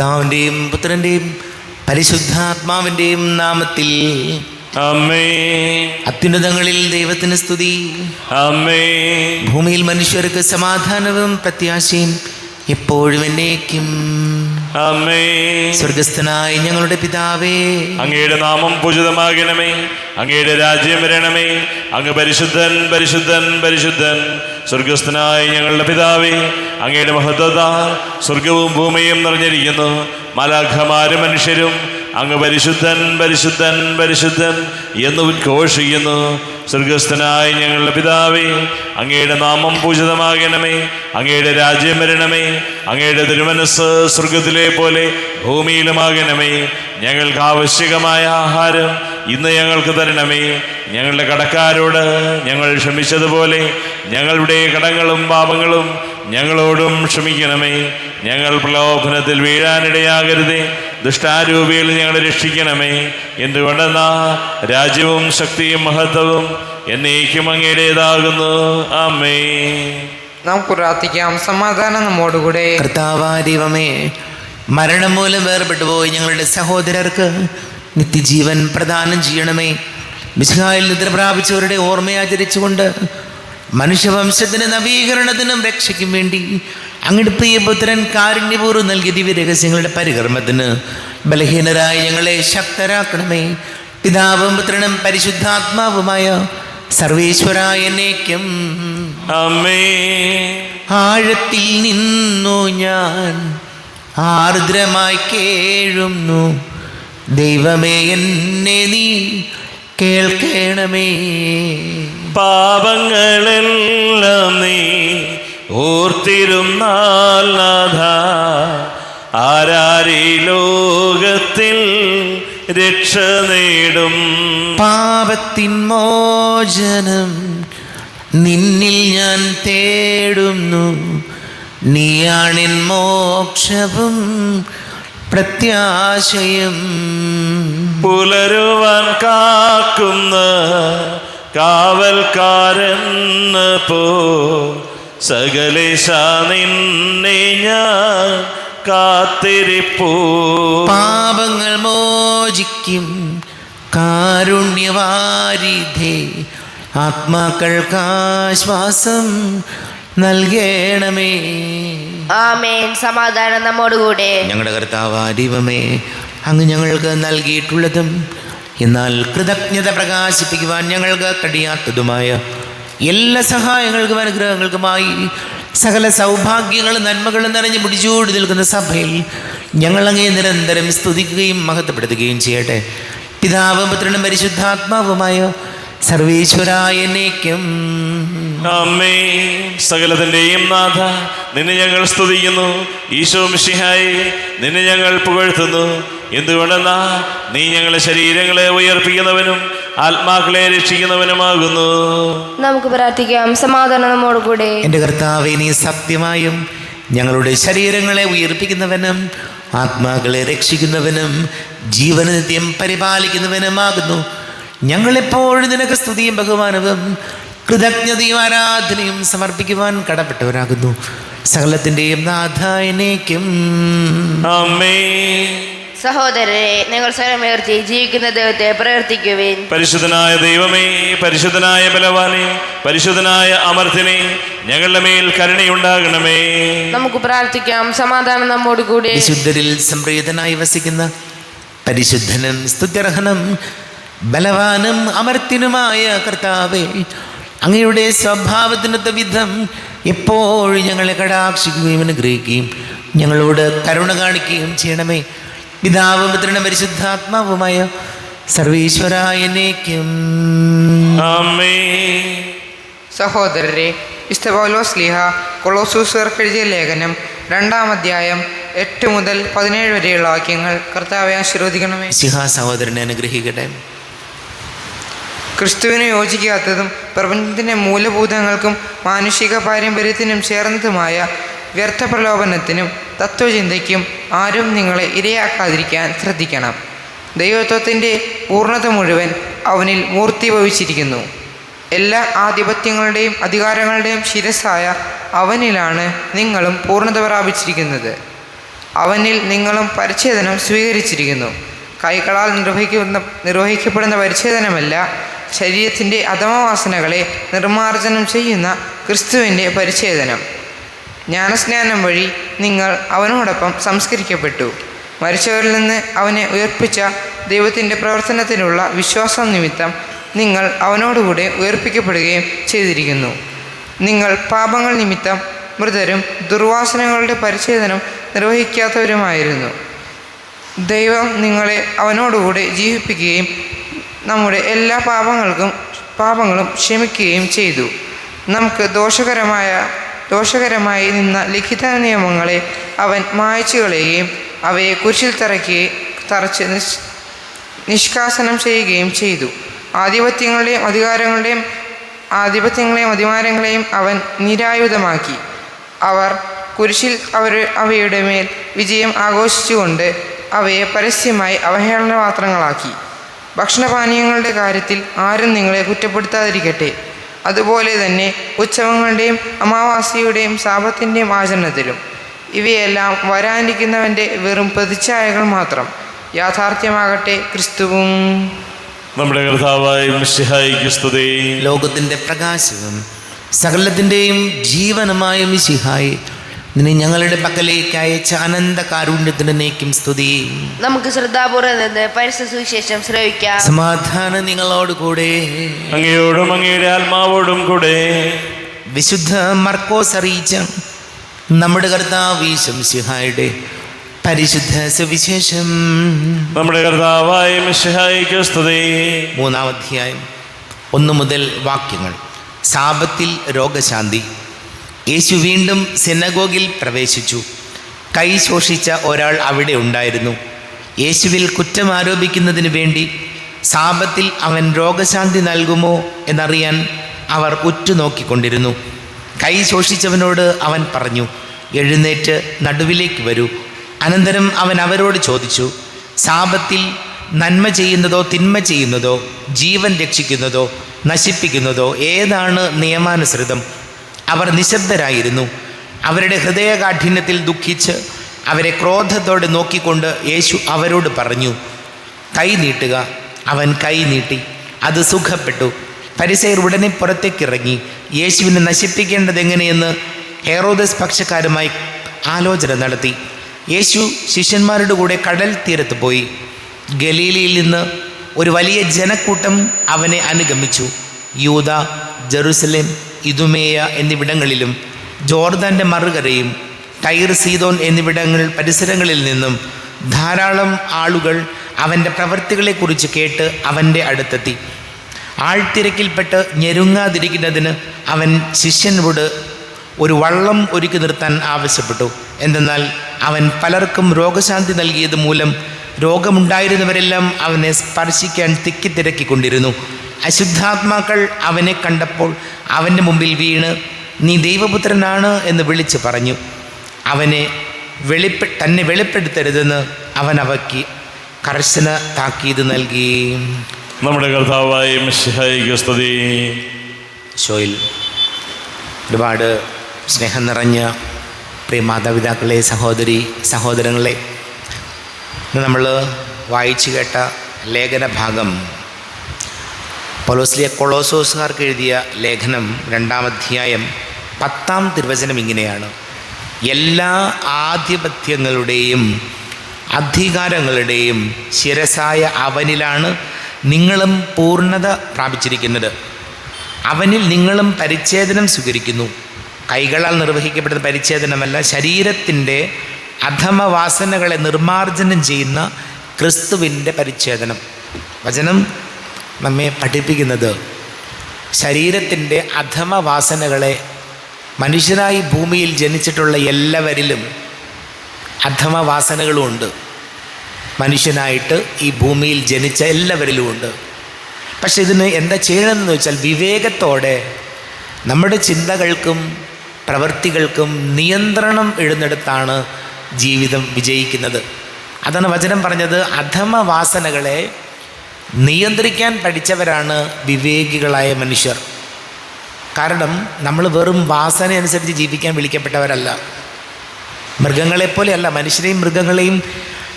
പിതാവിൻ്റെയും പുത്രൻ്റെയും പരിശുദ്ധാത്മാവിൻ്റെയും നാമത്തിൽ ആമേൻ. അത്യുന്നതങ്ങളിൽ ദൈവത്തിന് സ്തുതി. ആമേൻ. ഭൂമിയിൽ മനുഷ്യർക്ക് സമാധാനവും പ്രത്യാശയും എപ്പോഴും എന്നേക്കും. ആമേൻ. സ്വർഗസ്ഥനായ ഞങ്ങളുടെ പിതാവേ, അങ്ങയുടെ നാമം പൂജിതമാകണമേ. അങ്ങയുടെ രാജ്യം വരണമേ. അങ്ങ് പരിശുദ്ധൻ പരിശുദ്ധൻ പരിശുദ്ധൻ. സ്വർഗസ്ഥനായ ഞങ്ങളുടെ പിതാവേ, അങ്ങയുടെ മഹത്വത്താൽ സ്വർഗവും ഭൂമിയും നിറഞ്ഞിരിക്കുന്നു. മാലാഖമാരും മനുഷ്യരും അങ്ങ് പരിശുദ്ധൻ പരിശുദ്ധൻ പരിശുദ്ധൻ എന്ന് ഉദ്ഘോഷിക്കുന്നു. സ്വർഗസ്ഥനായ ഞങ്ങളുടെ പിതാവേ, അങ്ങയുടെ നാമം പൂജിതമാകണമേ. അങ്ങയുടെ രാജ്യം വരണമേ. അങ്ങയുടെ തിരുമനസ്സ് സ്വർഗത്തിലെ പോലെ ഭൂമിയിലുമാകണമേ. ഞങ്ങൾക്ക് ആവശ്യകമായ ആഹാരം ഇന്ന് ഞങ്ങൾക്ക് തരണമേ. ഞങ്ങളുടെ കടക്കാരോട് ഞങ്ങൾ ക്ഷമിച്ചതുപോലെ ഞങ്ങളുടെ കടങ്ങളും പാപങ്ങളും ഞങ്ങളോടും ക്ഷമിക്കണമേ. ഞങ്ങൾ പ്രലോഭനത്തിൽ വീഴാനിടയാകരുതേ. ദുഷ്ടാരൂപിയിൽ ഞങ്ങളെ രക്ഷിക്കണമേ. എന്തുകൊണ്ടെന്നാ രാജ്യവും ശക്തിയും മഹത്വവും എന്നേക്കും അങ്ങയുടേതാകുന്നു. ആമേൻ. നമുക്ക് പ്രാർത്ഥിക്കാം. സമാധാനം നമ്മോടുകൂടെ. കർത്താവായ ദൈവമേ, മരണം മൂലം വേർപെട്ടു പോയി ഞങ്ങളുടെ സഹോദരർക്ക് നിത്യജീവൻ പ്രദാനം ചെയ്യണമേ. മിശിഹായിൽ നിദ്ര പ്രാപിച്ചവരുടെ ഓർമ്മയാചരിച്ചുകൊണ്ട് മനുഷ്യവംശത്തിന് നവീകരണത്തിനും രക്ഷയ്ക്കും വേണ്ടി അങ്ങയുടെ പ്രിയപുത്രൻ കാരുണ്യപൂർവ്വം നൽകിയ ദിവ്യരഹസ്യങ്ങളുടെ പരികർമ്മത്തിന് ബലഹീനരായ ഞങ്ങളെ ശക്തരാക്കണമേ. പിതാവും പുത്രനും പരിശുദ്ധാത്മാവുമായ സർവേശ്വരായ എന്നേക്കും. ആമേൻ. ആഴത്തിൽ നിന്നു ഞാൻ ആർദ്രമായി കേഴുന്നു. ദൈവമേ, എന്നെ നീ കേൾക്കണമേ. പാപങ്ങളെല്ലാം നീ ഓർത്തിരുന്നാൽ നാഥ, ആരാരീ ലോകത്തിൽ രക്ഷ നേടും. പാപത്തിൻ മോചനം നിന്നിൽ ഞാൻ തേടുന്നു. നീയാണിൻ മോക്ഷവും പ്രത്യാശയും. പുലരുവാൻ കാക്കുന്ന കാവൽക്കാരെന്ന പോ സകലേശ നിന്നെ ഞാൻ കാത്തിരിപ്പൂ. പാപങ്ങൾ മോചിക്കും കാരുണ്യവാരിധേ, ആത്മാക്കൾക്കാശ്വാസം നൽകണമേ. ആമേൻ. സമാധാനം നമ്മോടുകൂടെ. ഞങ്ങളുടെ കർത്താവായ ദൈവമേ, അങ്ങ് ഞങ്ങൾക്ക് നൽകിയിട്ടുള്ളതും എന്നാൽ കൃതജ്ഞത പ്രകാശിപ്പിക്കുവാൻ ഞങ്ങൾക്ക് കഴിയാത്തതുമായ എല്ലാ സഹായങ്ങൾക്കും അനുഗ്രഹങ്ങൾക്കുമായി സകല സൗഭാഗ്യങ്ങളും നന്മകളും നിറഞ്ഞ് പിടിച്ചോടി നിൽക്കുന്ന സഭയിൽ ഞങ്ങൾ അങ്ങേ നിരന്തരം സ്തുതിക്കുകയും മഹത്വപ്പെടുത്തുകയും ചെയ്യട്ടെ. പിതാവും പുത്രനും പരിശുദ്ധാത്മാവുമായ സർവേശ്വരായ എന്നേക്കും. ആമേൻ. സകലത്തിൻ്റെയും നാഥ, നിന്നെ ഞങ്ങൾ സ്തുതിക്കുന്നു. ഈശോ മിശിഹായേ, നിന്നെ ഞങ്ങൾ പുകഴ്ത്തുന്നു. എന്തുകൊണ്ടെന്നാ നീ ഞങ്ങളുടെ ശരീരങ്ങളെ ഉയർപ്പിക്കുന്നവനും ആത്മാക്കളെ രക്ഷിക്കുന്നവനുമാകുന്നു. നമുക്ക് പ്രാർത്ഥിക്കാം. സമാധാനം നമ്മോടുകൂടെ. എൻ്റെ കർത്താവേ, നീ സത്യമായും ഞങ്ങളുടെ ശരീരങ്ങളെ ഉയർപ്പിക്കുന്നവനും ആത്മാക്കളെ രക്ഷിക്കുന്നവനും ജീവന് നിത്യം പരിപാലിക്കുന്നവനുമാകുന്നു. ഞങ്ങളെപ്പോഴും നിനക്ക് സ്തുതിയും ബഹുമാനവും കൃതജ്ഞതയും ആരാധനയും സമർപ്പിക്കുവാൻ കടപ്പെട്ടവരാകുന്നു. സകലത്തിൻ്റെയും നാഥ എന്നേക്കും. ആമേൻ. സഹോദരരെ, നിങ്ങൾ സ്വരമുയർത്തി ജീവിക്കുന്ന ദൈവത്തെ പ്രവർത്തിക്കുവിൻ. പരിശുദ്ധനായ ദൈവമേ, പരിശുദ്ധനായ ബലവാനെ, പരിശുദ്ധനായ അമർത്തിനെ, ഞങ്ങളുടെ മേൽ കരുണയുണ്ടാകണമേ. നമുക്ക് പ്രാർത്ഥിക്കാം. സമാധാനം നമ്മോടുകൂടെ. വിശുദ്ധരിൽ സംപ്രീതനായി വസിക്കുന്ന പരിശുദ്ധനും സ്തുത്യർഹനും ബലവാനും അമർത്യനുമായ കർത്താവേ, അങ്ങയുടെ സ്വഭാവത്തിനൊത്ത വിധം എപ്പോഴും ഞങ്ങളെ കടാക്ഷിക്കുകയും അനുഗ്രഹിക്കുകയും ഞങ്ങളോട് കരുണ കാണിക്കുകയും ചെയ്യണമേ. പിതാവും പുത്രനും പരിശുദ്ധാത്മാവുമായ സർവേശ്വരായ എന്നേക്കും. ആമേൻ. സഹോദരരെ, വിശുദ്ധ പൗലോസ് ശ്ലീഹ കൊളോസ്യൂസുകാർക്ക് എഴുതിയ ലേഖനം 2-ാം അധ്യായം 8 മുതൽ 17 വരെയുള്ള വാക്യങ്ങൾ കർത്താവെ ആശീർവദിക്കണമേ. മിശിഹാ സഹോദരനെ അനുഗ്രഹിക്കട്ടെ. ക്രിസ്തുവിന് യോജിക്കാത്തതും പ്രപഞ്ചത്തിൻ്റെ മൂലഭൂതങ്ങൾക്കും മാനുഷിക പാരമ്പര്യത്തിനും ചേർന്നതുമായ വ്യർത്ഥ പ്രലോഭനത്തിനും തത്വചിന്തയ്ക്കും ആരും നിങ്ങളെ ഇരയാക്കാതിരിക്കാൻ ശ്രദ്ധിക്കണം. ദൈവത്വത്തിൻ്റെ പൂർണ്ണത മുഴുവൻ അവനിൽ മൂർത്തിഭവിച്ചിരിക്കുന്നു. എല്ലാ ആധിപത്യങ്ങളുടെയും അധികാരങ്ങളുടെയും ശിരസ്സായ അവനിലാണ് നിങ്ങളും പൂർണ്ണത പ്രാപിച്ചിരിക്കുന്നത്. അവനിൽ നിങ്ങളും പരിച്ഛേദനം സ്വീകരിച്ചിരിക്കുന്നു. കൈകളാൽ നിർവഹിക്കപ്പെടുന്ന പരിച്ഛേദനമല്ല, ശരീരത്തിൻ്റെ അധമവാസനകളെ നിർമ്മാർജ്ജനം ചെയ്യുന്ന ക്രിസ്തുവിൻ്റെ പരിച്ഛേദനം. ജ്ഞാനസ്നാനം വഴി നിങ്ങൾ അവനോടൊപ്പം സംസ്കരിക്കപ്പെട്ടു. മരിച്ചവരിൽ നിന്ന് അവനെ ഉയർപ്പിച്ച ദൈവത്തിൻ്റെ പ്രവർത്തനത്തിനുള്ള വിശ്വാസം നിമിത്തം നിങ്ങൾ അവനോടുകൂടെ ഉയർപ്പിക്കപ്പെടുകയും ചെയ്തിരിക്കുന്നു. നിങ്ങൾ പാപങ്ങൾ നിമിത്തം മൃതരും ദുർവാസനകളുടെ പരിച്ഛേദനം നിർവഹിക്കാത്തവരുമായിരുന്നു. ദൈവം നിങ്ങളെ അവനോടുകൂടെ ജീവിപ്പിക്കുകയും നമ്മുടെ എല്ലാ പാപങ്ങളും ക്ഷമിക്കുകയും ചെയ്തു. നമുക്ക് ദോഷകരമായി നിന്ന ലിഖിത നിയമങ്ങളെ അവൻ മായ്ച്ചു കളയുകയും അവയെ കുരിശിൽ തറച്ച് നിഷ്കാസനം ചെയ്യുകയും ചെയ്തു. ആധിപത്യങ്ങളെയും അധികാരങ്ങളെയും അവൻ നിരായുധമാക്കി. അവർ കുരിശിൽ അവയുടെ മേൽ വിജയം ആഘോഷിച്ചുകൊണ്ട് അവയെ പരസ്യമായി അവഹേളനപാത്രങ്ങളാക്കി. ഭക്ഷണപാനീയങ്ങളുടെ കാര്യത്തിൽ ആരും നിങ്ങളെ കുറ്റപ്പെടുത്താതിരിക്കട്ടെ. അതുപോലെ തന്നെ ഉത്സവങ്ങളുടെയും അമാവാസിയുടെയും സാപത്തിൻ്റെയും ആചരണത്തിലും. ഇവയെല്ലാം വരാനിരിക്കുന്നവൻ്റെ വെറും പ്രതിച്ഛായകൾ മാത്രം. യാഥാർത്ഥ്യമാകട്ടെ ക്രിസ്തുവും. നമ്മുടെ കർത്താവായ മിശിഹായിക്ക് സ്തുതി. ലോകത്തിൻ്റെ പ്രകാശവും സകലത്തിൻ്റെയും ജീവനുമായ മിശിഹായി, നിന്നെ ഞങ്ങളുടെ പക്കലേക്ക് അയച്ച അനന്ത കാരുണ്യത്തിന് നീക്കും സ്തുതി. നമുക്ക് ശ്രദ്ധാപൂർവ്വം നിന്ന് പരിശുദ്ധ സുവിശേഷം ശ്രവിക്കാം. സമാധാനം നിങ്ങളോട് കൂടെ. അങ്ങയോടും അങ്ങയുടെ ആത്മാവോടും കൂടെ. വിശുദ്ധ മർക്കോസ് അറിയിച്ച നമ്മുടെ കർത്താവ് ഈശോ മിശിഹായുടെ പരിശുദ്ധ സുവിശേഷം. നമ്മുടെ കർത്താവായ മിശിഹായിക്ക് സ്തുതി. 3-ാം അധ്യായം 1 മുതൽ വാക്യങ്ങൾ. സാപത്തിൽ രോഗശാന്തി. യേശു വീണ്ടും സിനഗോഗിൽ പ്രവേശിച്ചു. കൈ ശോഷിച്ച ഒരാൾ അവിടെ ഉണ്ടായിരുന്നു. യേശുവിൽ കുറ്റം ആരോപിക്കുന്നതിന് വേണ്ടി സാപത്തിൽ അവൻ രോഗശാന്തി നൽകുമോ എന്നറിയാൻ അവർ ഉറ്റുനോക്കിക്കൊണ്ടിരുന്നു. കൈ ശോഷിച്ചവനോട് അവൻ പറഞ്ഞു, എഴുന്നേറ്റ് നടുവിലേക്ക് വരൂ. അനന്തരം അവൻ അവരോട് ചോദിച്ചു, സാപത്തിൽ നന്മ ചെയ്യുന്നതോ തിന്മ ചെയ്യുന്നതോ, ജീവൻ രക്ഷിക്കുന്നതോ നശിപ്പിക്കുന്നതോ ഏതാണ് നിയമാനുസൃതം? അവർ നിശബ്ദരായിരുന്നു. അവരുടെ ഹൃദയകാഠിന്യത്തിൽ ദുഃഖിച്ച് അവരെ ക്രോധത്തോടെ നോക്കിക്കൊണ്ട് യേശു അവരോട് പറഞ്ഞു, കൈ നീട്ടുക. അവൻ കൈ നീട്ടി, അത് സുഖപ്പെട്ടു. ഫരിസേയർ ഉടനെ പുറത്തേക്കിറങ്ങി യേശുവിനെ നശിപ്പിക്കേണ്ടത് എങ്ങനെയെന്ന് ഹെറോദസ് പക്ഷക്കാരുമായി ആലോചന നടത്തി. യേശു ശിഷ്യന്മാരുടെ കൂടെ കടൽ തീരത്ത് പോയി. ഗലീലയിൽ നിന്ന് ഒരു വലിയ ജനക്കൂട്ടം അവനെ അനുഗമിച്ചു. യൂദ, ജെറുസലേം, ഇദുമേയ എന്നിവിടങ്ങളിലും ജോർദാൻ്റെ മറുകരയും ടൈർ, സീദോൻ പരിസരങ്ങളിൽ നിന്നും ധാരാളം ആളുകൾ അവൻ്റെ പ്രവൃത്തികളെക്കുറിച്ച് കേട്ട് അവൻ്റെ അടുത്തെത്തി. ആൾത്തിരക്കിൽപ്പെട്ട് ഞെരുങ്ങാതിരിക്കുന്നതിന് അവൻ ശിഷ്യനോട് ഒരു വള്ളം ഒരുക്കി നിർത്താൻ ആവശ്യപ്പെട്ടു. എന്തെന്നാൽ അവൻ പലർക്കും രോഗശാന്തി നൽകിയത് മൂലം രോഗമുണ്ടായിരുന്നവരെല്ലാം അവനെ സ്പർശിക്കാൻ തിക്കിത്തിരക്കിക്കൊണ്ടിരുന്നു. അശുദ്ധാത്മാക്കൾ അവനെ കണ്ടപ്പോൾ അവൻ്റെ മുമ്പിൽ വീണ്, നീ ദൈവപുത്രനാണ് എന്ന് വിളിച്ചു പറഞ്ഞു. തന്നെ വെളിപ്പെടുത്തരുതെന്ന് അവൻ അവയ്ക്ക് കർശന താക്കീത് നൽകി. നമ്മുടെ കർത്താവായ മിശിഹായിക്ക് സ്തുതി. ഷോയിൽ ഒരുപാട് സ്നേഹം നിറഞ്ഞ പ്രിയ മാതാപിതാക്കളെ, സഹോദരങ്ങളെ, ഇന്ന് നമ്മൾ വായിച്ചു കേട്ട ലേഖന ഭാഗം പൗലോസ് കൊളോസോസുകാർക്ക് എഴുതിയ ലേഖനം 2-ാം അധ്യായം 10-ാം തിരുവചനം ഇങ്ങനെയാണ്: എല്ലാ ആധിപത്യങ്ങളുടെയും അധികാരങ്ങളുടെയും ശിരസായ അവനിലാണ് നിങ്ങളും പൂർണ്ണത പ്രാപിച്ചിരിക്കുന്നത്. അവനിൽ നിങ്ങളും പരിച്ഛേദനം സ്വീകരിക്കുന്നു. കൈകളാൽ നിർവഹിക്കപ്പെടുന്ന പരിച്ഛേദനമല്ല, ശരീരത്തിൻ്റെ അധമവാസനകളെ നിർമ്മാർജ്ജനം ചെയ്യുന്ന ക്രിസ്തുവിൻ്റെ പരിച്ഛേദനം. വചനം നമ്മെ പഠിപ്പിക്കുന്നത് ശരീരത്തിൻ്റെ അധമവാസനകളെ, മനുഷ്യനായി ഭൂമിയിൽ ജനിച്ചിട്ടുള്ള എല്ലാവരിലും അധമവാസനകളുമുണ്ട്. മനുഷ്യനായിട്ട് ഈ ഭൂമിയിൽ ജനിച്ച എല്ലാവരിലുമുണ്ട്. പക്ഷെ ഇതിന് എന്താ ചെയ്യണമെന്ന് വെച്ചാൽ, വിവേകത്തോടെ നമ്മുടെ ചിന്തകൾക്കും പ്രവൃത്തികൾക്കും നിയന്ത്രണം ഇടുന്നിടത്താണ് ജീവിതം വിജയിക്കുന്നത്. അതാണ് വചനം പറഞ്ഞത്. അധമവാസനകളെ നിയന്ത്രിക്കാൻ പഠിച്ചവരാണ് വിവേകികളായ മനുഷ്യർ. കാരണം നമ്മൾ വെറും വാസന അനുസരിച്ച് ജീവിക്കാൻ വിളിക്കപ്പെട്ടവരല്ല. മൃഗങ്ങളെപ്പോലെയല്ല, മനുഷ്യരെയും മൃഗങ്ങളെയും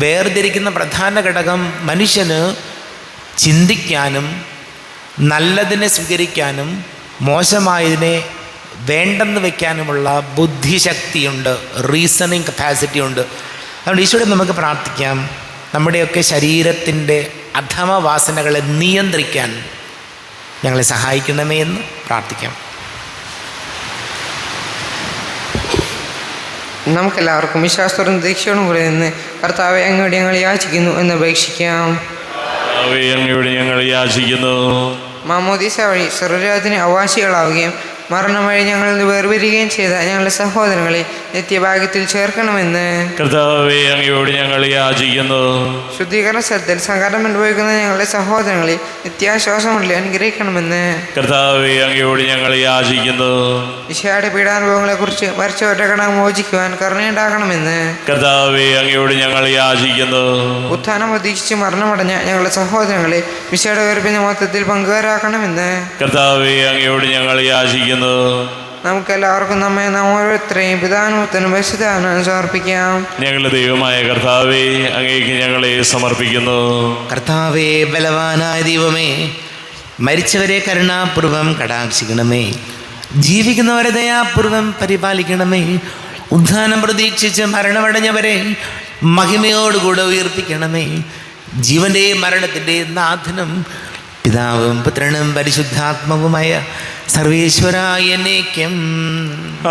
വേർതിരിക്കുന്ന പ്രധാന ഘടകം മനുഷ്യന് ചിന്തിക്കാനും നല്ലതിനെ സ്വീകരിക്കാനും മോശമായതിനെ വേണ്ടെന്ന് വയ്ക്കാനുമുള്ള ബുദ്ധിശക്തിയുണ്ട്, റീസണിങ് കപ്പാസിറ്റി ഉണ്ട്. അതുകൊണ്ട് ഈശോയോട് നമുക്ക് പ്രാർത്ഥിക്കാം, നമ്മുടെയൊക്കെ ശരീരത്തിൻ്റെ അധമ വാസനകളെ നിയന്ത്രിക്കാൻ ഞങ്ങളെ സഹായിക്കണമേ എന്ന് പ്രാർത്ഥിക്കാം. നമുക്കെല്ലാവർക്കും വിശ്വാസത്തോടും ദീക്ഷയോടും കൂടെ നിന്ന് കർത്താവെ അങ്ങോട്ട് ഞങ്ങൾ യാചിക്കുന്നു എന്ന് അപേക്ഷിക്കാം. അങ്ങയോട് ഞങ്ങൾ യാചിക്കുന്നു. മാമോദീസ വഴി സർവ്വരാജ്യത്തിന് അവകാശികളാവുകയും മരണം വഴി ഞങ്ങളിൽ വേർപിരിയുകയും ചെയ്ത ഞങ്ങളുടെ സഹോദരങ്ങളെ നിത്യഭാഗ്യത്തിൽ ചേർക്കണമെന്ന് കർത്താവേ അങ്ങയോട് ഞങ്ങൾ യാചിക്കുന്നു. ശുദ്ധീകരണ സ്ഥലത്തിൽ സങ്കടം അനുഭവിക്കുന്ന ഞങ്ങളുടെ സഹോദരങ്ങളെ നിത്യാശ്വാസമുള്ള അനുഗ്രഹിക്കണമെന്ന് കർത്താവേ അങ്ങയോട് ഞങ്ങൾ യാചിക്കുന്നു. ഈശോയുടെ പീഡാനുഭവങ്ങളെക്കുറിച്ച് മരിച്ചവരുടെ കടം മോചിക്കുവാൻ കരുണയുണ്ടാകണമെന്ന് കർത്താവേ അങ്ങയോട് ഞങ്ങൾ യാചിക്കുന്നു. ഉത്ഥാനം പ്രതീക്ഷിച്ച് മരണമടഞ്ഞ ഞങ്ങളുടെ സഹോദരങ്ങളെ ഈശോയുടെ ഉയർപ്പിന്റെ മൊത്തത്തിൽ പങ്കുകാരാക്കണമെന്ന് കർത്താവേ അങ്ങയോട് ഞങ്ങൾ യാചിക്കുന്നു. നമുക്കെല്ലാവർക്കും നമ്മെ നാം ഓരോരുത്തരെയും പിതാനുത്തനും പരിശുദ്ധാത്മാവിനും സമർപ്പിക്കാം. ഞങ്ങളുടെ ദൈവമായ കർത്താവേ അങ്ങേക്ക് ഞങ്ങളെ സമർപ്പിക്കുന്നു. കർത്താവേ, ബലവാനായ ദൈവമേ, മരിച്ചവരെ കരുണാപൂർവം കടാക്ഷിക്കണമേ, ജീവിക്കുന്നവരെ ദയാപൂർവം പരിപാലിക്കണമേ, ഉദ്ധാനം പ്രതീക്ഷിച്ച് മരണമടഞ്ഞവരെ മഹിമയോടുകൂടെ ഉയർപ്പിക്കണമേ. ജീവൻ്റെയും മരണത്തിൻ്റെയും നാഥനും പിതാവും പുത്രനും പരിശുദ്ധാത്മാവുമായ സർവേശ്വരായ എന്നേക്കും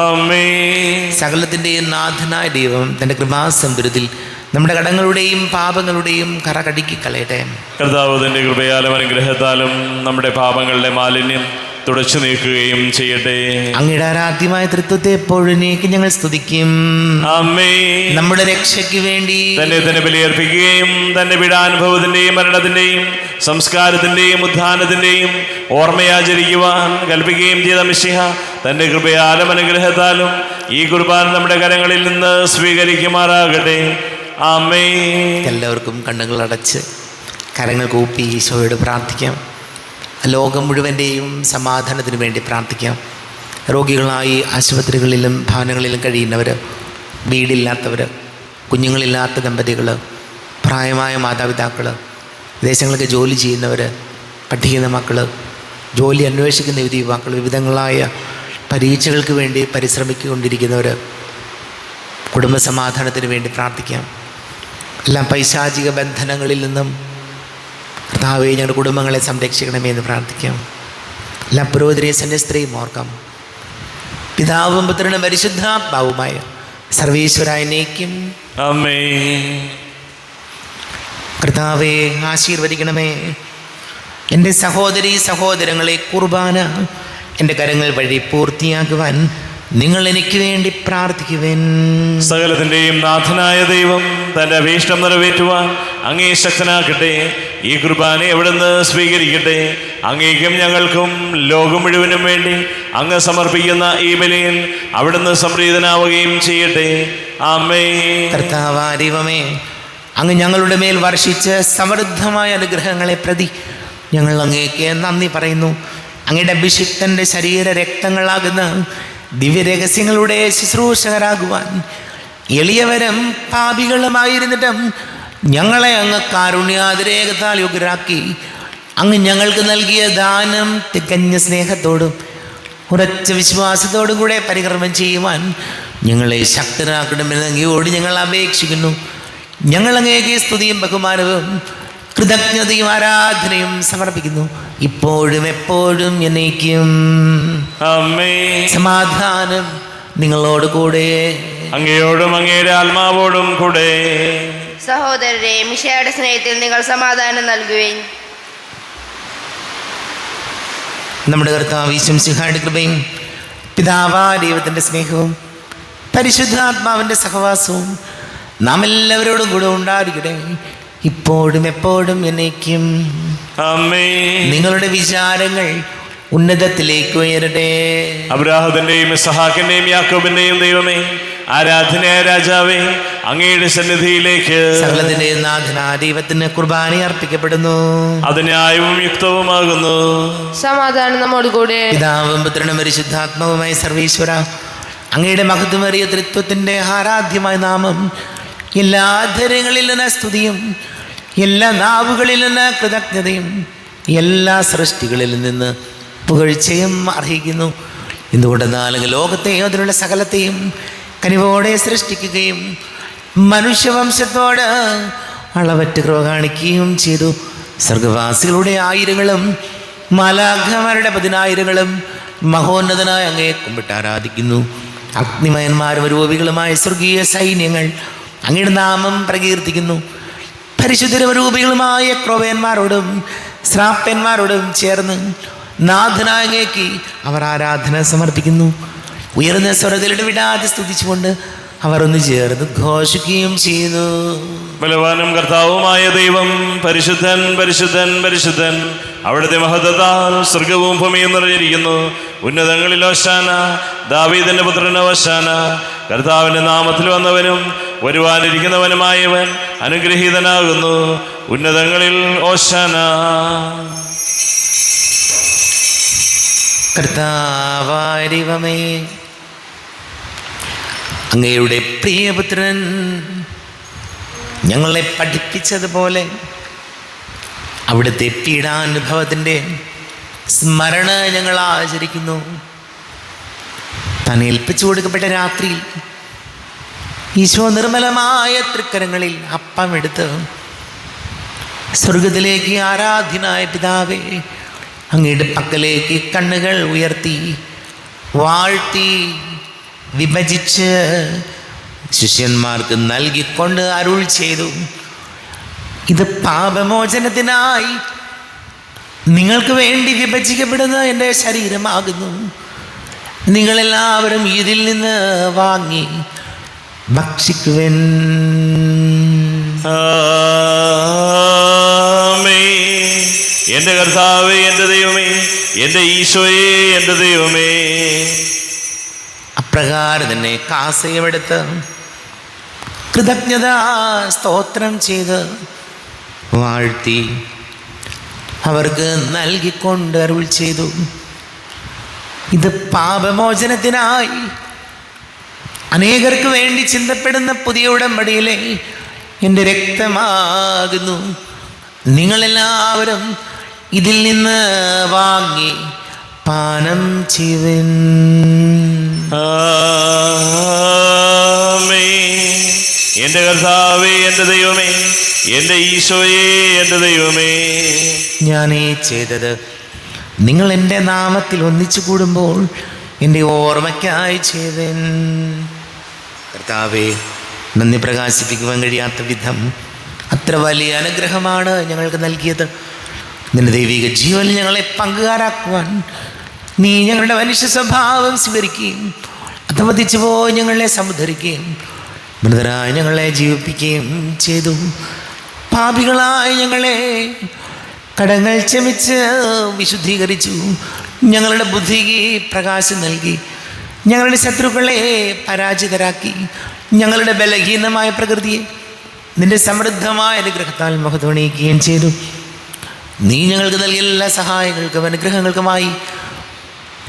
ആമേൻ. സകലത്തിൻ്റെയും നാഥനായ ദൈവം തൻ്റെ കൃപാസമുദ്രത്തിൽ നമ്മുടെ കടങ്ങളുടെയും പാപങ്ങളുടെയും കറ കടുക്കി കളയട്ടെ. കർത്താവ് തന്റെ കൃപയാലും അനുഗ്രഹത്താലും നമ്മുടെ പാപങ്ങളുടെ മാലിന്യം തുടച്ചു നീക്കുകയും ചെയ്യട്ടെ. അങ്ങയുടെ ആരാധ്യമായ തൃത്വത്തെ എപ്പോഴും ഞങ്ങൾ സ്തുതിക്കും. ആമേൻ. നമ്മുടെ രക്ഷയ്ക്ക് വേണ്ടി തന്നെ ബലിയർപ്പിക്കുകയും തന്റെ പീഡാനുഭവത്തിന്റെയും മരണത്തിന്റെയും സംസ്കാരത്തിന്റെയും ഉത്ഥാനത്തിന്റെയും ഓർമ്മയാചരിക്കുവാൻ കൽപ്പിക്കുകയും ചെയ്ത മിശിഹ തന്റെ കൃപയാലും അനുഗ്രഹത്താലും ഈ കുർബാന നമ്മുടെ കരങ്ങളിൽ നിന്ന് സ്വീകരിക്കുമാറാകട്ടെ. ആമേൻ. എല്ലാവർക്കും കണ്ണുകൾ അടച്ച് കരങ്ങൾ കൂപ്പി ഈശോയോട് പ്രാർത്ഥിക്കാം. ലോകം മുഴുവൻ്റെയും സമാധാനത്തിന് വേണ്ടി പ്രാർത്ഥിക്കാം. രോഗികളായി ആശുപത്രികളിലും ഭവനങ്ങളിലും കഴിയുന്നവർ, വീടില്ലാത്തവർ, കുഞ്ഞുങ്ങളില്ലാത്ത ദമ്പതികൾ, പ്രായമായ മാതാപിതാക്കൾ, വിദേശങ്ങളിലൊക്കെ ജോലി ചെയ്യുന്നവർ, പഠിക്കുന്ന മക്കൾ, ജോലി അന്വേഷിക്കുന്ന യുവാക്കൾ, വിവിധങ്ങളായ പരീക്ഷകൾക്ക് വേണ്ടി പരിശ്രമിച്ചുകൊണ്ടിരിക്കുന്നവർ, കുടുംബസമാധാനത്തിന് വേണ്ടി പ്രാർത്ഥിക്കാം. എല്ലാം പൈശാചിക ബന്ധനങ്ങളിൽ നിന്നും കർത്താവേ ഞങ്ങളുടെ കുടുംബങ്ങളെ സംരക്ഷിക്കണമേ എന്ന് പ്രാർത്ഥിക്കാം. എല്ലാ പുരോഹിതരെയും സന്യസ്തരെയും ഓർക്കാം. പിതാവും പുത്രനും പരിശുദ്ധാത്മാവുമായ സർവേശ്വരായ എന്നേക്കും ആമേൻ. കർത്താവേ ആശീർവദിക്കണമേ. എൻ്റെ സഹോദരീ സഹോദരങ്ങളെ കുർബാന എൻ്റെ കരങ്ങൾ വഴി പൂർത്തിയാക്കുവാൻ നിങ്ങൾ എനിക്ക് വേണ്ടി പ്രാർത്ഥിക്കുവേൻ. സകലത്തിന്റെയും നാഥനായ ദൈവം തന്റെ അഭീഷ്ടം നിറവേറ്റുവാൻ അങ്ങേ ശക്തനാക്കട്ടെ. ഈ കുർബാന എവിടുന്ന് സ്വീകരിക്കട്ടെ. അങ്ങേക്കും ഞങ്ങൾക്കും ലോകം മുഴുവനും വേണ്ടി അങ്ങ് സമർപ്പിക്കുന്ന ഈ ബലിയിൽ അവിടുന്ന് സംപ്രീതനാവുകയും ചെയ്യട്ടെ. ആമേൻ. കർത്താവായ ദൈവമേ, അങ്ങ് ഞങ്ങളുടെ മേൽ വർഷിച്ച സമൃദ്ധമായ അനുഗ്രഹങ്ങളെ പ്രതി ഞങ്ങൾ അങ്ങേക്ക് നന്ദി പറയുന്നു. അങ്ങയുടെ അഭിഷിക്തൻ്റെ ശരീര രക്തങ്ങളാകുന്ന ദിവ്യരഹസ്യങ്ങളുടെ ശുശ്രൂഷകരാകുവാൻ എളിയവരും പാപികളുമായിരുന്നിട്ടും ഞങ്ങളെ അങ്ങ് കാരുണ്യാതിരേകത്താൽ യോഗ്യരാക്കി. അങ്ങ് ഞങ്ങൾക്ക് നൽകിയ ദാനം തികഞ്ഞ സ്നേഹത്തോടും ഉറച്ച വിശ്വാസത്തോടും കൂടെ പരികർമ്മം ചെയ്യുവാൻ ഞങ്ങളെ ശക്തരാക്കണമെന്ന് അങ്ങയോട് ഞങ്ങൾ അപേക്ഷിക്കുന്നു. ഞങ്ങൾ അങ്ങേക്ക് സ്തുതിയും ബഹുമാനവും കൃതജ്ഞതയും ആരാധനയും സമർപ്പിക്കുന്നു, ഇപ്പോഴും എപ്പോഴും എന്നേക്കും. ആമേൻ. സമാധാനം നിങ്ങളോട് കൂടെ. അങ്ങയോടും അങ്ങയുടെ ആത്മാവോടും കൂടെ. സഹോദരരെ, മിശിഹായുടെ സ്നേഹത്തിൽ നിങ്ങൾ സമാധാനം നൽകുവേൻ. നമ്മുടെ കർത്താവ് ഈശോമിശിഹായുടെ കൃപയും പിതാവായ ദൈവത്തിൻ്റെ സ്നേഹവും പരിശുദ്ധാത്മാവിൻ്റെ സഹവാസവും നാം എല്ലാവരോടും കൂടെ ഉണ്ടായിരിക്കട്ടെ, ഇപ്പോഴും എപ്പോഴും എന്നേക്കും. ആമേൻ. നിങ്ങളുടെ വിചാരങ്ങൾ ഉന്നതത്തിലേക്ക് ഉയരട്ടെ. അബ്രാഹത്തിന്റെയും ഇസ്ഹാക്കിന്റെയും യാക്കോബിന്റെയും ദൈവമേ, ആരാധനയായ രാജാവേ, അങ്ങയുടെ സന്നിധിയിലേക്ക് സകലത്തിന്റെ നാഥനായ ദൈവത്തിന് കുർബാന അർപ്പിക്കപ്പെടുന്നു. അത് ന്യായവും യുക്തവുമാകുന്നു. സമാധാനം നമ്മോട് കൂടെ. പിതാവും പുത്രനും പരിശുദ്ധാത്മാവുമായി സർവീശ്വര അങ്ങയുടെ മഹത്വമേറിയ തൃത്വത്തിൻ്റെ ആരാധ്യമായ നാമം എല്ലാ ധരങ്ങളിൽ നിന്ന് സ്തുതിയും, എല്ലാ നാവുകളിൽ നിന്ന് കൃതജ്ഞതയും, എല്ലാ സൃഷ്ടികളിൽ നിന്ന് പുകഴ്ചയും അർഹിക്കുന്നു. എന്തുകൊണ്ടെന്നാൽ ലോകത്തെയും അതിലുള്ള സകലത്തെയും കനിവോടെ സൃഷ്ടിക്കുകയും മനുഷ്യവംശത്തോട് അളവറ്റ് കൃപ കാണിക്കുകയും ചെയ്തു. സ്വർഗവാസികളുടെ ആയിരങ്ങളും മാലാഖമാരുടെ 10,000ങ്ങളും മഹോന്നതനായ അങ്ങയെ കുമ്പിട്ട് ആരാധിക്കുന്നു. അഗ്നിമയന്മാരും രൂപികളുമായ സ്വർഗീയ സൈന്യങ്ങൾ അങ്ങയുടെ നാമം പ്രകീർത്തിക്കുന്നു. പരിശുദ്ധരൂപികളുമായ ക്രോവേന്മാരോടും ശ്രാപ്പന്മാരോടും ചേർന്ന് നാഥനായ അങ്ങേക്ക് അവർ ആരാധന സമർപ്പിക്കുന്നു. ഉയർന്ന സ്വരത്തിൽ ഇടവിടാതെ സ്തുതിച്ചുകൊണ്ട് അവർ ഒന്ന് ചേർന്ന് ഘോഷിക്കുകയും ചെയ്തു. ബലവാനും കർത്താവുമായ ദൈവം പരിശുദ്ധൻ, പരിശുദ്ധൻ, പരിശുദ്ധൻ. അവിടുത്തെ മഹത്വത്താൽ സ്വർഗവും ഭൂമിയും നിറഞ്ഞിരിക്കുന്നു. ഉന്നതങ്ങളിൽ ഓശാന, ദാവീദിന്റെ പുത്രന് ഓശാന. കർത്താവിന്റെ നാമത്തിൽ വന്നവനും വരുവാനിരിക്കുന്നവനുമായവൻ അനുഗ്രഹീതനാകുന്നു. ഉന്നതങ്ങളിൽ ഓശാന. കർത്താവായ ദൈവമേ, അങ്ങയുടെ പ്രിയപുത്രൻ ഞങ്ങളെ പഠിപ്പിച്ചതുപോലെ അവിടുത്തെ പീഡാനുഭവത്തിൻ്റെ സ്മരണ ഞങ്ങൾ ആചരിക്കുന്നു. താൻ ഏൽപ്പിച്ചു കൊടുക്കപ്പെട്ട രാത്രിയിൽ ഈശോ നിർമ്മലമായ തൃക്കരങ്ങളിൽ അപ്പമെടുത്ത് സ്വർഗത്തിലേക്ക് ആരാധ്യനായ പിതാവേ, അങ്ങയുടെ പക്കലേക്ക് കണ്ണുകൾ ഉയർത്തി വാഴ്ത്തി വിഭജിച്ച് ശിഷ്യന്മാർക്ക് നൽകിക്കൊണ്ട് അരുൾ ചെയ്തു, ഇത് പാപമോചനത്തിനായി നിങ്ങൾക്ക് വേണ്ടി വിഭജിക്കപ്പെടുന്ന എൻ്റെ ശരീരമാകുന്നു. നിങ്ങളെല്ലാവരും ഇതിൽ നിന്ന് വാങ്ങി ഭക്ഷിക്കുവൻ. എൻ്റെ കർത്താവേ, എൻ്റെ ദൈവമേ, എൻ്റെ ഈശോയെ, എൻ്റെ ദൈവമേ. അപ്രകാരം തന്നെ കാസയുമെടുത്ത് കൃതജ്ഞത സ്തോത്രം ചെയ്ത് വാഴ്ത്തി അവർക്ക് നൽകിക്കൊണ്ട് അരുൾ ചെയ്തു, ഇത് പാപമോചനത്തിനായി അനേകർക്ക് വേണ്ടി ചിന്തപ്പെടുന്ന പുതിയ ഉടമ്പടിയിലെ എൻ്റെ രക്തമാകുന്നു. നിങ്ങളെല്ലാവരും ഇതിൽ നിന്ന് വാങ്ങി പാനം ചെയ്യുവൻ. എൻ്റെ കർത്താവേ, എൻ്റെ ദൈവമേ, എൻ്റെ ഈശോയെ, എൻ്റെ ദൈവമേ. ഞാനീ ചെയ്തത് നിങ്ങൾ എൻ്റെ നാമത്തിൽ ഒന്നിച്ചു കൂടുമ്പോൾ എൻ്റെ ഓർമ്മയ്ക്കായി ചെയ്തൻ. കർത്താവേ, നന്ദി പ്രകാശിപ്പിക്കുവാൻ കഴിയാത്ത വിധം അത്ര വലിയ അനുഗ്രഹമാണ് ഞങ്ങൾക്ക് നൽകിയത്. നിന്റെ ദൈവിക ജീവനിൽ ഞങ്ങളെ പങ്കുകാരാക്കുവാൻ നീ ഞങ്ങളുടെ മനുഷ്യ സ്വഭാവം സ്വീകരിക്കുകയും അധമതിച്ചു പോയി ഞങ്ങളെ സമുദ്ധരിക്കുകയും മൃതരായി ഞങ്ങളെ ജീവിപ്പിക്കുകയും ചെയ്തു. പാപികളായി ഞങ്ങളെ കടങ്ങൾ ക്ഷമിച്ച് വിശുദ്ധീകരിച്ചു. ഞങ്ങളുടെ ബുദ്ധിക്ക് പ്രകാശം നൽകി ഞങ്ങളുടെ ശത്രുക്കളെ പരാജിതരാക്കി. ഞങ്ങളുടെ ബലഹീനമായ പ്രകൃതിയെ നിന്റെ സമൃദ്ധമായ അനുഗ്രഹത്താൽ മഹത്വണിയിക്കുകയും ചെയ്തു. നീ ഞങ്ങൾക്ക് നൽകിയ എല്ലാ സഹായങ്ങൾക്കും അനുഗ്രഹങ്ങൾക്കുമായി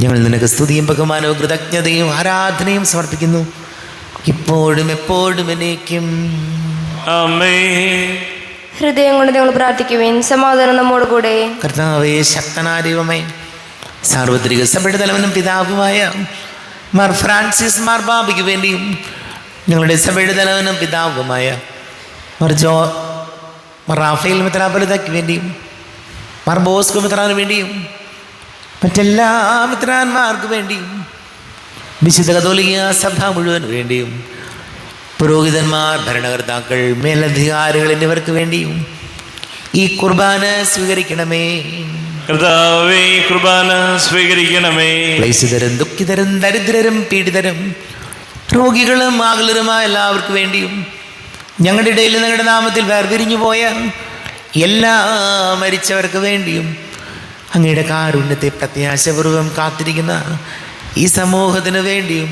ഞങ്ങൾ നിനക്ക് സ്തുതിയും ബഹുമാനവും കൃതജ്ഞതയും ആരാധനയും സമർപ്പിക്കുന്നു, ഇപ്പോഴും എപ്പോഴും എന്നേക്കും. ആമേൻ. ഹൃദയം കൊണ്ട് നിങ്ങൾ പ്രാർത്ഥിക്കുവിൻ. സമാധാനം നമ്മോട് കൂടെ. കർത്താവേ, ശക്തനായ ദൈവമേ, സാർവത്രിക സഭയുടെ തലവനും പിതാവുമായ മാർ ഫ്രാൻസിസ് മാർ ബാബയ്ക്ക് വേണ്ടിയും ഞങ്ങളുടെ സഭയുടെ തലവനും പിതാവുമായ മാർ റാഫേൽ മിത്രാപൊലീത്തയ്ക്ക് വേണ്ടിയും മാർ ബോസ്കോ മിത്രാന് വേണ്ടിയും മറ്റെല്ലാ മിത്രാന്മാർക്ക് വേണ്ടിയും വിശുദ്ധ കത്തോലിക്ക സഭ മുഴുവൻ വേണ്ടിയും പുരോഹിതന്മാർ, ഭരണകർത്താക്കൾ, മേലധികാരികൾ എന്നിവർക്ക് വേണ്ടിയും ഈ കുർബാന സ്വീകരിക്കണമേ. കർത്താവേ, കുർബാന സ്വീകരിക്കണമേ. ക്ലേശിതരും ദുഃഖിതരും ദരിദ്രരും പീഡിതരും രോഗികളും ആകുലരുമായ എല്ലാവർക്കും വേണ്ടിയും ഞങ്ങളുടെ ഇടയിൽ നിങ്ങളുടെ നാമത്തിൽ വേർപിരിഞ്ഞു പോയ എല്ലാ മരിച്ചവർക്ക് വേണ്ടിയും അങ്ങയുടെ കാരുണ്യത്തെ പ്രത്യാശപൂർവം കാത്തിരിക്കുന്ന ഈ സമൂഹത്തിന് വേണ്ടിയും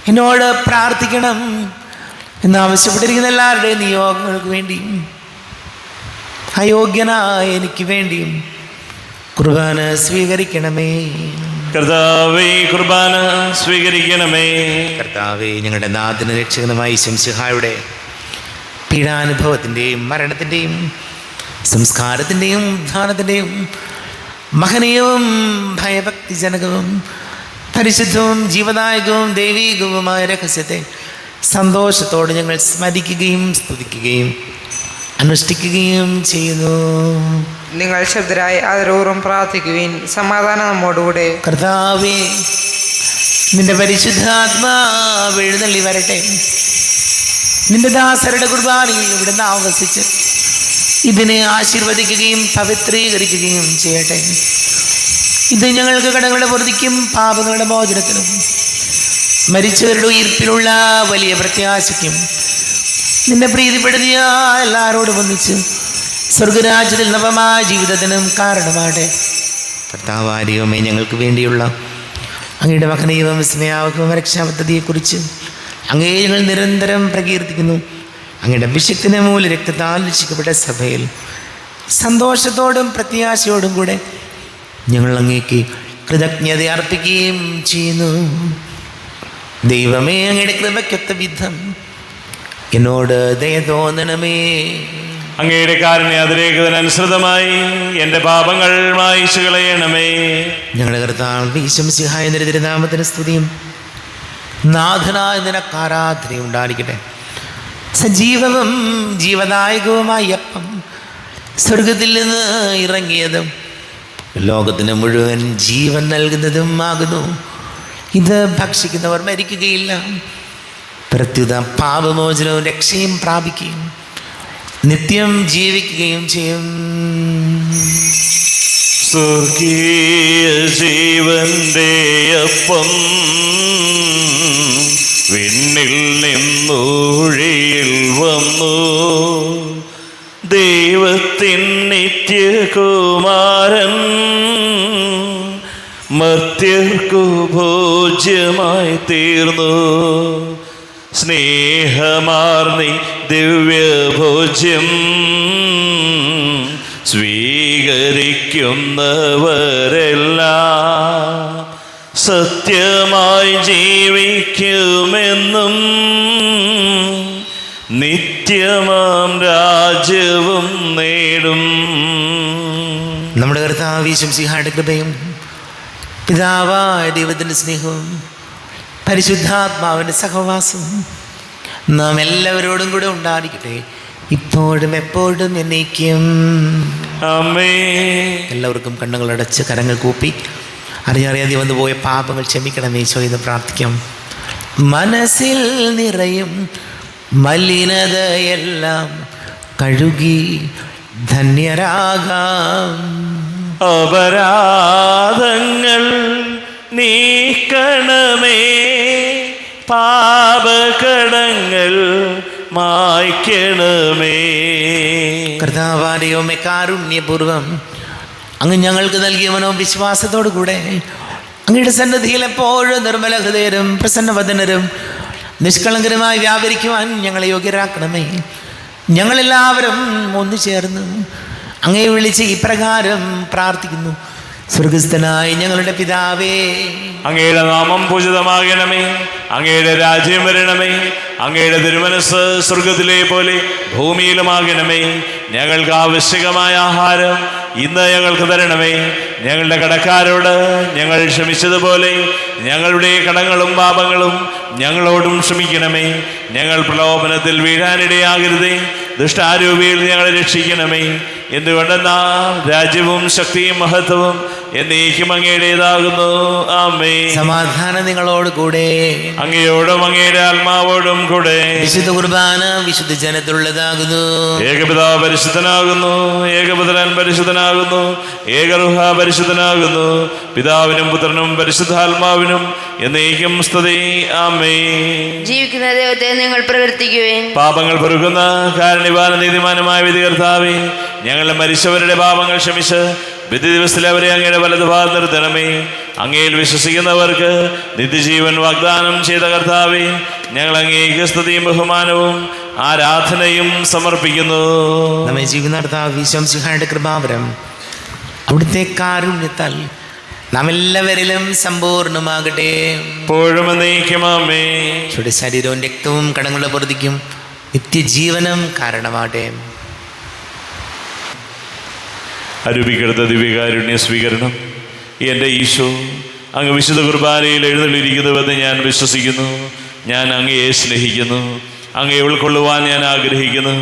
എന്നോട് പ്രാർത്ഥിക്കണം എന്നാവശ്യപ്പെട്ടിരിക്കുന്ന എല്ലാവരുടെയും നിയോഗങ്ങൾക്ക് വേണ്ടിയും അയോഗ്യനായ എനിക്ക് വേണ്ടിയും കുർബാന സ്വീകരിക്കണമേ. കർത്താവേ, കുർബാന സ്വീകരിക്കണമേ. കർത്താവേ, ഞങ്ങളുടെ നാഥന രക്ഷകനുമായി ശംസിഹായുടെ പീഡാനുഭവത്തിൻ്റെയും മരണത്തിൻ്റെയും സംസ്കാരത്തിൻ്റെയും ഉദ്ധാനത്തിൻ്റെയും മഹനീയവും ഭയഭക്തിജനകവും പരിശുദ്ധവും ജീവദായകവും ദൈവീകവുമായ രഹസ്യത്തെ സന്തോഷത്തോടെ ഞങ്ങൾ സ്മരിക്കുകയും സ്തുതിക്കുകയും അനുഷ്ഠിക്കുകയും ചെയ്യുന്നു. നിങ്ങൾ ശബ്ദരായി ആദരവൂർവ്വം പ്രാർത്ഥിക്കുവിൻ. സമാധാനം നമ്മോടുകൂടെ. കർത്താവേ, നിന്റെ പരിശുദ്ധാത്മാവ് എഴുന്നള്ളി വരട്ടെ. നിന്റെ ദാസരുടെ കുർബാനയിൽ ഇവിടുന്ന് ആവസിച്ച് ഇതിനെ ആശീർവദിക്കുകയും പവിത്രീകരിക്കുകയും ചെയ്യട്ടെ. ഇത് ഞങ്ങൾക്ക് കടങ്ങളുടെ പൊറുതിക്കും പാപങ്ങളുടെ മോചനത്തിനും മരിച്ചവരുടെ ഉയിർപ്പിലുള്ള വലിയ പ്രത്യാശയ്ക്കും നിന്നെ പ്രീതിപ്പെടുത്തിയ എല്ലാവരോടും ഒന്നിച്ച് സ്വർഗരാജ്യത്തിൽ നവമായ ജീവിതത്തിനും കാരണമാട്ടെ. കർത്താവാരിയുമേ, ഞങ്ങൾക്ക് വേണ്ടിയുള്ള അങ്ങയുടെ മഹനീയവും വിസ്മയാവകവും രക്ഷാപദ്ധതിയെക്കുറിച്ച് അങ്ങേ ഞങ്ങൾ നിരന്തരം പ്രകീർത്തിക്കുന്നു. അങ്ങയുടെ അഭിഷേകത്തിന് മൂല രക്തത്താൽ രക്ഷിക്കപ്പെട്ട സഭയിൽ സന്തോഷത്തോടും പ്രത്യാശയോടും കൂടെ ഞങ്ങൾ അങ്ങേക്ക് കൃതജ്ഞത അർപ്പിക്കുകയും ചെയ്യുന്നു. ദൈവമേ, അങ്ങയുടെ കൃപയ്ക്കൊത്ത വിധം എന്നോട് ദയ തോന്നണമേ. അങ്ങയുടെ കാരുണ്യാതിരേകതനുസൃതമായി എൻ്റെ പാപങ്ങൾ മായിച്ചു കളയണമേ. ഞങ്ങളുടെ കർത്താവ് ഈശോമിശിഹായ തിരുനാമത്തിന് സ്തുതിയും നാഥനായ നിനക്ക് ആരാധനയും ഉണ്ടായിരിക്കട്ടെ. സജീവവും ജീവദായകവുമായ അപ്പം സ്വർഗത്തിൽ നിന്ന് ഇറങ്ങിയതും ലോകത്തിന് മുഴുവൻ ജീവൻ നൽകുന്നതും ആകുന്നു. ഇത് ഭക്ഷിക്കുന്നവർ മരിക്കുകയില്ല, പ്രത്യുത പാപമോചനവും രക്ഷയും പ്രാപിക്കുകയും നിത്യം ജീവിക്കുകയും ചെയ്യും. സ്വർഗീയ ജീവന്റെ അപ്പം വിണ്ണിൽ നിന്നൂഴിയിൽ വന്നു. ദൈവത്തിൻ നിത്യകുമാരൻ മർത്യർക്കു ഭോജ്യമായി തീർന്നു. സ്നേഹമാർന്നി ദിവ്യഭോജ്യം സ്വീകരിക്കുന്നവരെല്ലാം സത്യമായി ജീവിക്കുമെന്നും നിത്യമാം രാജ്യവും നേടും. നമ്മുടെ കർത്താവ് ഈശോമിശിഹായുടെ കൃപയും പിതാവായ ദൈവത്തിൻ്റെ സ്നേഹവും പരിശുദ്ധാത്മാവിൻ്റെ സഹവാസവും നാം എല്ലാവരോടും കൂടെ ഉണ്ടായിരിക്കട്ടെ, ഇപ്പോഴും എപ്പോഴും എന്നേക്കും. ആമേൻ. എല്ലാവർക്കും കണ്ണുകളടച്ച് കരങ്ങൾ കൂപ്പി അറിയാതെ വന്നു പോയ പാപങ്ങൾ ക്ഷമിക്കണമേ ഈശോ എന്ന് പ്രാർത്ഥിക്കാം. മനസ്സിൽ നിറയും മലിനതയെല്ലാം കഴുകി ധന്യരാകാം. അപരാധങ്ങൾ നീക്കണമേ, പാപകടങ്ങൾ മായ്ക്കണമേ. കർത്താവാരെയോമേ, കാരുണ്യപൂർവം അങ്ങ് ഞങ്ങൾക്ക് നൽകിയ മനോവിശ്വാസത്തോടു കൂടെ അങ്ങയുടെ സന്നിധിയിൽ എപ്പോഴും നിർമ്മല ഹൃദയരും പ്രസന്നവദനരും നിഷ്കളങ്കരുമായി വ്യാപരിക്കുവാൻ ഞങ്ങളെ യോഗ്യരാക്കണമേ. ഞങ്ങളെല്ലാവരും ഒന്നു ചേർന്ന് അങ്ങയെ വിളിച്ച് ഇപ്രകാരം പ്രാർത്ഥിക്കുന്നു. സ്വർഗസ്ഥനായ ഞങ്ങളുടെ പിതാവേ, അങ്ങയുടെ നാമം പൂജിതമാകണമേ, അങ്ങയുടെ രാജ്യം വരണമേ, അങ്ങയുടെ തിരുമനസ് സ്വർഗത്തിലെ പോലെ ഭൂമിയിലുമാകണമേ. ഞങ്ങൾക്ക് ആവശ്യകമായ ആഹാരം ഇന്ന് ഞങ്ങൾക്ക് തരണമേ. ഞങ്ങളുടെ കടക്കാരോട് ഞങ്ങൾ ക്ഷമിച്ചതുപോലെ ഞങ്ങളുടെ കടങ്ങളും പാപങ്ങളും ഞങ്ങളോടും ക്ഷമിക്കണമേ. ഞങ്ങൾ പ്രലോഭനത്തിൽ വീഴാനിടയാകരുതേ, ദുഷ്ടാരൂപിയിൽ ഞങ്ങളെ രക്ഷിക്കണമേ. എന്തുകൊണ്ടെന്നാൽ രാജ്യവും ശക്തിയും മഹത്വവും എന്നേക്കും അങ്ങയുടേതാകുന്നു. ആമേൻ. സമാധാനം നിങ്ങളോട് കൂടെ, അങ്ങയോടും അങ്ങയുടെ ആത്മാവോടും കൂടെ. വിശുദ്ധ കുർബാന വിശുദ്ധ ജനത്തിലുള്ളതാകുന്നു. ഏകപിതാവ് പരിശുദ്ധനാകുന്നു, ഏകപുത്രൻ പരിശുദ്ധനാകുന്നു, ഏകറുഹ പരിശുദ്ധനാകുന്നു. പിതാവിനും പുത്രനും പരിശുദ്ധാത്മാവിനും എന്നേക്കും സ്തുതി. ആമേൻ. ജീവിക്കുന്ന ദൈവത്തെ നിങ്ങൾ പ്രവർത്തിക്കുവേൻ. പാപങ്ങൾ പൊറുക്കുന്ന കാരുണ്യവാന നീതിമാനുമായ വിധികർത്താവേ, ഞങ്ങളുടെ മരിച്ചവരുടെ പാപങ്ങൾ ക്ഷമിച്ച് വിധി ദിവസത്തിൽ അവരെ അങ്ങയുടെ വലതുഭാഗം നിർത്തണമേ. അങ്ങയിൽ വിശ്വസിക്കുന്നവർക്ക് നിത്യജീവൻ വാഗ്ദാനം ചെയ്ത കർത്താവേ, ഞങ്ങൾ അങ്ങേക്ക് സ്തുതിയും ബഹുമാനവും ആരാധനയും സമർപ്പിക്കുന്നു. നമ്മെ ജീവിക്കുന്ന കർത്താവ് ഈശോമിശിഹായുടെ കൃപാവരം അവിടുത്തെ കാരുണ്യത്താൽ നാം എല്ലാവരിലും സമ്പൂർണ്ണമാകട്ടെ. ഇപ്പോഴും എന്നേക്കുമാമേ. ശരീരവും രക്തവും കടങ്ങളുടെ പൊറുതിക്കും നിത്യജീവനം കാരണമാകട്ടെ. അരൂപിക്കെടുത്ത ദിവ്യകാരുണ്യ സ്വീകരണം. എൻ്റെ ഈശോ, അങ്ങ് വിശുദ്ധ കുർബാനയിൽ എഴുന്നള്ളിയിരിക്കുന്നുവെന്ന് ഞാൻ വിശ്വസിക്കുന്നു. ഞാൻ അങ്ങയെ സ്നേഹിക്കുന്നു. അങ്ങയെ ഉൾക്കൊള്ളുവാൻ ഞാൻ ആഗ്രഹിക്കുന്നു.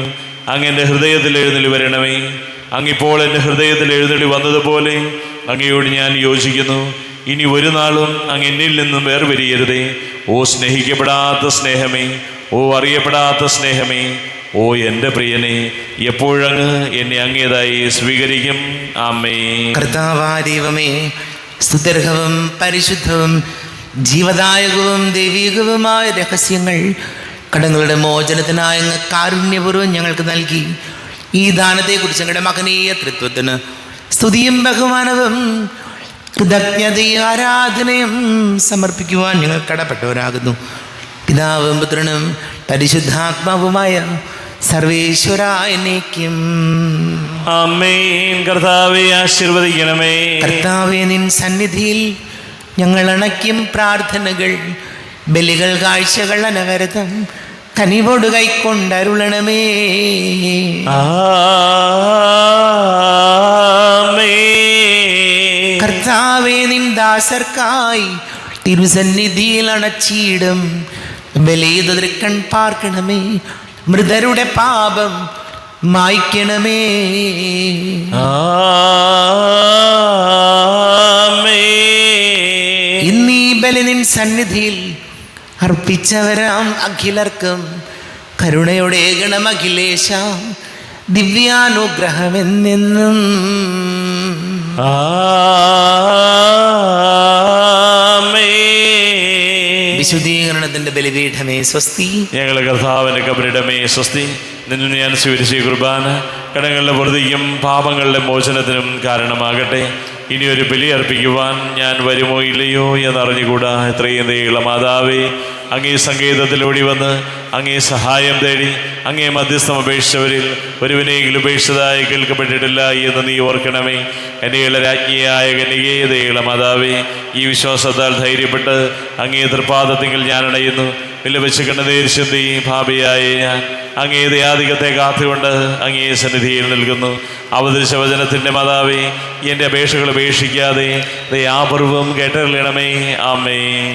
അങ്ങ് എൻ്റെ ഹൃദയത്തിൽ എഴുന്നള്ളി വരണമേ. അങ്ങിപ്പോൾ എൻ്റെ ഹൃദയത്തിൽ എഴുന്നള്ളി വന്നതുപോലെ അങ്ങയോട് ഞാൻ യോജിക്കുന്നു. ഇനി ഒരു നാളും അങ്ങ് എന്നിൽ നിന്നും വേർപിരിയരുതേ. ഓ സ്നേഹിക്കപ്പെടാത്ത സ്നേഹമേ, ഓ അറിയപ്പെടാത്ത സ്നേഹമേ, ഓ എൻ്റെ പ്രിയനെ, എപ്പോഴങ്ങ് എന്നെ അങ്ങേതായി സ്വീകരിക്കും. ആമേൻ. കർത്താവായ ദൈവമേ, സ്തുത്യർഹവും പരിശുദ്ധവും ജീവദായകവും ദൈവികവുമായ രഹസ്യങ്ങൾ കടങ്ങളുടെ മോചനത്തിനായ അങ്ങ് കാരുണ്യപൂർവ്വം ഞങ്ങൾക്ക് നൽകി. ഈ ദാനത്തെക്കുറിച്ച് ഞങ്ങളുടെ മകനീയ തൃത്വത്തിന് സ്തുതിയും ബഹുമാനവും കൃതജ്ഞതയും ആരാധനയും സമർപ്പിക്കുവാൻ ഞങ്ങൾ കടപ്പെട്ടവരാകുന്നു. പിതാവും പുത്രനും പരിശുദ്ധാത്മാവുമായ സർവേശ്വരായനേക്കും ആമേൻ. കർത്താവേ ആശീർവദിക്കണമേ. കർത്താവേ, നിൻ സന്നിധിയിൽ ഞങ്ങൾ അണയ്ക്കും പ്രാർത്ഥനകൾ, ബലികൾ, കാഴ്ചകൾ അനവരതം കനിവോട് കൈക്കൊണ്ടരുളണമേ. ആമേൻ. കർത്താവേ, നിൻ ദാസർക്കായി തിരുസന്നിധിയിൽ അണച്ചിടും ബലിതൃക്കൺ പാർക്കണമേ. മൃതരുടെ പാപം മായ്ക്കണമേ. ഇന്നീ ബലി നിൻ സന്നിധിയിൽ അർപ്പിച്ചവരാം അഖിലർക്കും കരുണയുടെ ഗണം അഖിലേശ ദിവ്യാനുഗ്രഹമെന്നെന്നും. വിശുദ്ധീകരണത്തിന്റെ ബലിപീഠമേ സ്വസ്തി. ഞങ്ങളുടെ കർത്താവിന്റെ കബറിടമേ സ്വസ്തി. നിന്നെ ഞാൻ സ്വീകരിച്ച കുർബാന കടങ്ങളുടെ പൊറുതിക്കും പാപങ്ങളുടെ മോചനത്തിനും കാരണമാകട്ടെ. ഇനിയൊരു ബലി അർപ്പിക്കുവാൻ ഞാൻ വരുമോ ഇല്ലയോ എന്നറിഞ്ഞുകൂടാ. എത്രയും ദയുള്ള മാതാവേ, അങ്ങേ സങ്കേതത്തിലോടി വന്ന് അങ്ങേ സഹായം തേടി അങ്ങേ മധ്യസ്ഥം അപേക്ഷിച്ചവരിൽ ഒരുവിനെയെങ്കിലും ഉപേക്ഷിച്ചതായി കേൾക്കപ്പെട്ടിട്ടില്ല എന്ന് നീ ഓർക്കണമേ. എൻ്റെ രാജ്ഞിയായ കന്യകേ, ദയുള്ള മാതാവേ, ഈ വിശ്വാസത്താൽ ധൈര്യപ്പെട്ട് അങ്ങേ തൃപ്പാദത്തിങ്കിൽ ഞാൻ അണയുന്നു. വിലപിച്ച് കണ്ണുനീർശുദ്ധി ഭാവിയായ ഞാൻ അങ്ങേ ദയാധികത്തെ കാത്തുകൊണ്ട് അങ്ങേ സന്നിധിയിൽ നിൽക്കുന്നു. അവതരിച്ച വചനത്തിൻ്റെ മാതാവേ, എൻ്റെ അപേക്ഷകൾ ഉപേക്ഷിക്കാതെ ദയാപൂർവം കേട്ടറിയണമേ. ആമേൻ.